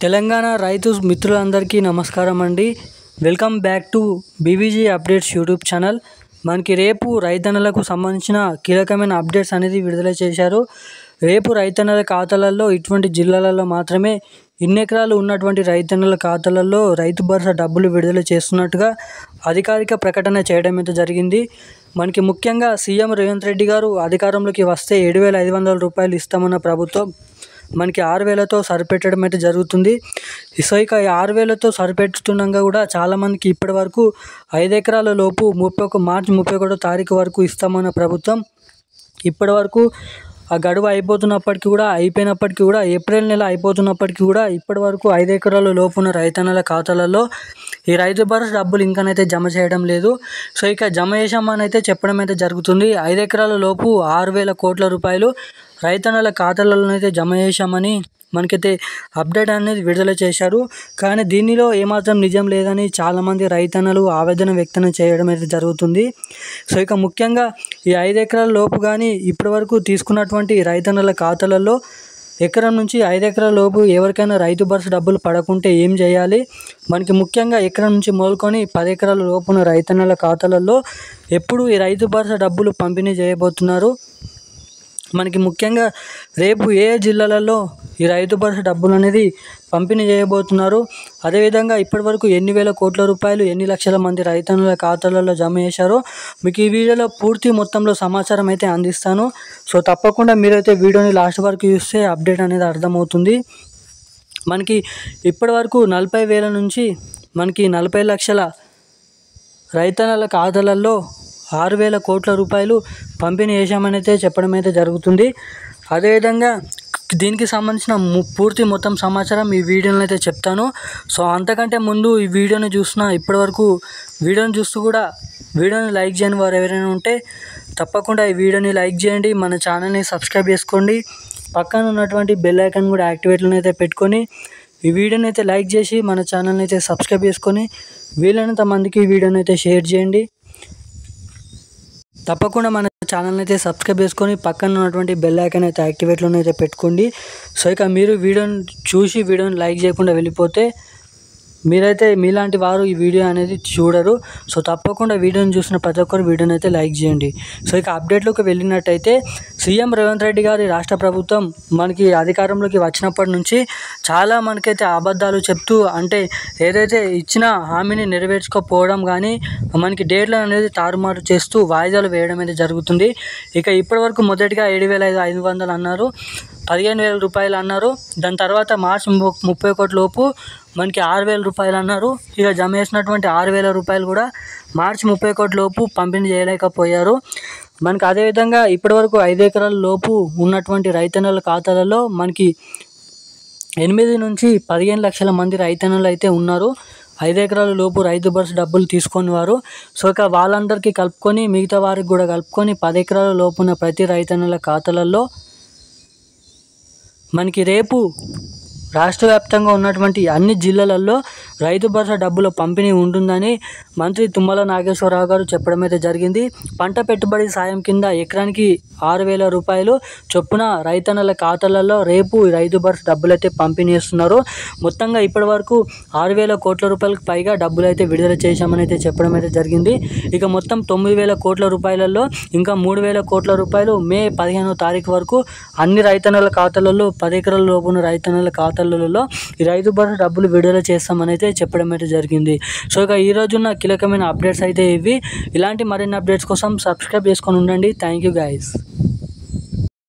తెలంగాణ రైతు మిత్రులందరికీ నమస్కారం అండి. Welcome back to BVG updates YouTube channel. మనకి రేపు రైతన్నలకు సంబంధించిన కీలకమైన అప్డేట్స్ అనేది విడుదల చేశారు. రేపు రైతన్నల ఖాతాలలో ఇటువంటి జిల్లాలలో మాత్రమే ఇన్ని ఎకరాలు ఉన్నటువంటి రైతన్నల ఖాతాలలో రైతు భరోసా డబ్బులు విడుదల చేస్తున్నట్టుగా అధికారిక ప్రకటన చేయడం అయితే జరిగింది. మనకి ముఖ్యంగా సీఎం రేవంత్ రెడ్డి గారు అధికారంలోకి వస్తే 7,500 రూపాయలు ఇస్తామన్న ప్రభుత్వం మనకి 6,000తో సరిపెట్టడం అయితే జరుగుతుంది. సో ఇక 6,000తో సరిపెట్టుతుండగా కూడా చాలామందికి ఇప్పటి వరకు 5 ఎకరాల లోపు మార్చి 31వ తారీఖు వరకు ఇస్తామన్న ప్రభుత్వం ఇప్పటి వరకు ఆ గడువు అయిపోయినప్పటికీ కూడా ఏప్రిల్ నెల అయిపోతున్నప్పటికీ కూడా ఇప్పటి వరకు 5 ఎకరాల లోపు ఉన్న రైతన్నల ఖాతాలలో ఈ రైతు భరోసా డబ్బులు ఇంకానైతే జమ చేయడం లేదు. సో ఇక జమ చేశామని అయితే చెప్పడం అయితే జరుగుతుంది. 5 ఎకరాల లోపు 6,000 కోట్ల రూపాయలు రైతన్నల ఖాతాలలోనైతే జమ చేశామని మనకైతే అప్డేట్ అనేది విడుదల చేశారు. కానీ దీనిలో ఏమాత్రం నిజం లేదని చాలామంది రైతన్నలు ఆవేదన వ్యక్తం చేయడం అయితే జరుగుతుంది. సో ఇక ముఖ్యంగా ఈ 5 ఎకరాల లోపు కానీ ఇప్పటి వరకు తీసుకున్నటువంటి రైతన్నల ఖాతాలలో ఎకరం నుంచి 5 ఎకరాల లోపు ఎవరికైనా రైతు భరోసా డబ్బులు పడకుంటే ఏం చేయాలి, మనకి ముఖ్యంగా ఎకరం నుంచి మొదలుకొని 10 ఎకరాల లోపున రైతన్నల ఖాతాలలో ఎప్పుడు ఈ రైతు భరోసా డబ్బులు పంపిణీ చేయబోతున్నారు, మనకి ముఖ్యంగా రేపు ఏ జిల్లాలలో ఈ రైతు భరోసా డబ్బులు అనేది పంపిణీ చేయబోతున్నారు, అదేవిధంగా ఇప్పటివరకు ఎన్ని వేల కోట్ల రూపాయలు ఎన్ని లక్షల మంది రైతన్నుల ఖాతాలలో జమ చేశారో మీకు ఈ వీడియోలో పూర్తి మొత్తంలో సమాచారం అయితే అందిస్తాను. సో తప్పకుండా మీరైతే వీడియోని లాస్ట్ వరకు చూస్తే అప్డేట్ అనేది అర్థమవుతుంది. మనకి ఇప్పటివరకు 40,000 నుంచి మనకి 40 లక్షల రైతన్నల ఖాతాలలో 6,000 కోట్ల రూపాయలు పంపిణీ చేశామని అయితే చెప్పడం అయితే జరుగుతుంది. అదేవిధంగా దీనికి సంబంధించిన పూర్తి మొత్తం సమాచారం ఈ వీడియోలో అయితే చెప్తాను. సో అంతకంటే ముందు ఈ వీడియోని ఇప్పటివరకు వీడియోని చూస్తూ కూడా వీడియోని లైక్ చేయని వారు ఎవరైనా ఉంటే తప్పకుండా ఈ వీడియోని లైక్ చేయండి, మన ఛానల్ని సబ్స్క్రైబ్ చేసుకోండి, పక్కన ఉన్నటువంటి బెల్ ఐకాన్ కూడా యాక్టివేట్లో అయితే పెట్టుకొని ఈ వీడియోని అయితే లైక్ చేసి మన ఛానల్ని అయితే సబ్స్క్రైబ్ చేసుకొని వీలైనంత మందికి ఈ వీడియోని అయితే షేర్ చేయండి. తప్పకుండా మన ఛానల్ని అయితే సబ్స్క్రైబ్ చేసుకొని పక్కన ఉన్నటువంటి బెల్ ఐకాన్ అయితే యాక్టివేట్లోనే అయితే పెట్టుకోండి. సో ఇక మీరు వీడియోని చూసి వీడియోని లైక్ చేయకుండా వెళ్ళిపోతే మీలాంటి వారు ఈ వీడియో అనేది చూడరు. సో తప్పకుండా వీడియోని చూసిన ప్రతి ఒక్కరు వీడియోని అయితే లైక్ చేయండి. సో ఇక అప్డేట్లోకి వెళ్ళినట్టయితే సీఎం రేవంత్ రెడ్డి గారి రాష్ట్ర ప్రభుత్వం మనకి అధికారంలోకి వచ్చినప్పటి నుంచి చాలా మనకైతే అబద్ధాలు చెప్తూ అంటే ఏదైతే ఇచ్చిన హామీని నెరవేర్చుకోకపోవడం కానీ మనకి డేట్లు అనేది తారుమారు చేస్తూ వాయిదాలు వేయడం అయితే జరుగుతుంది. ఇక ఇప్పటివరకు మొదటిగా 7,500 అన్నారు, 15,000 రూపాయలు అన్నారు, దాని తర్వాత మార్చి 31 లోపు మనకి 6,000 రూపాయలు అన్నారు. ఇక జమ చేసినటువంటి 6,000 రూపాయలు కూడా మార్చి 31 లోపు పంపిణీ చేయలేకపోయారు. మనకి అదేవిధంగా ఇప్పటివరకు 5 ఎకరాల లోపు ఉన్నటువంటి రైతన్నల ఖాతాలలో మనకి 8 నుంచి 15 లక్షల మంది రైతన్నలు అయితే ఉన్నారు. 5 ఎకరాల లోపు రైతు భరోసా డబ్బులు తీసుకొని వారు. సో ఇక వాళ్ళందరికీ కలుపుకొని మిగతా వారికి కూడా కలుపుకొని 10 ఎకరాల లోపు ఉన్న ప్రతి రైతన్నల ఖాతాలలో మనకి రేపు రాష్ట్ర వ్యాప్తంగా ఉన్నటువంటి అన్ని జిల్లాలలో రైతు భరోసా డబ్బుల పంపిణీ ఉంటుందని మంత్రి తుమ్మల నాగేశ్వరరావు గారు చెప్పడం అయితే జరిగింది. పంట పెట్టుబడి సాయం కింద ఎకరానికి 6,000 రూపాయలు చొప్పున రైతన్నల ఖాతాలలో రేపు రైతు భరోసా డబ్బులు అయితే పంపిణీ చేస్తున్నారు. మొత్తంగా ఇప్పటి వరకు 6,000 కోట్ల రూపాయలకు పైగా డబ్బులు అయితే విడుదల చేశామని అయితే చెప్పడం అయితే జరిగింది. ఇక మొత్తం 9,000 కోట్ల రూపాయలలో ఇంకా 3,000 కోట్ల రూపాయలు మే 15వ తారీఖు వరకు అన్ని రైతన్నల ఖాతాలలో 10 ఎకరాల లోపున రైతన్నల ఖాతాలలో ఈ రైతు భరోసా డబ్బులు విడుదల చేస్తామని అయితే చెప్పడం అయితే జరిగింది. సో ఇక ఈ రోజున్న కీలకమైన అప్డేట్స్ అయితే ఇవి. ఇలాంటి మరిన్ని అప్డేట్స్ కోసం సబ్స్క్రైబ్ చేసుకొని ఉండండి. Thank you guys.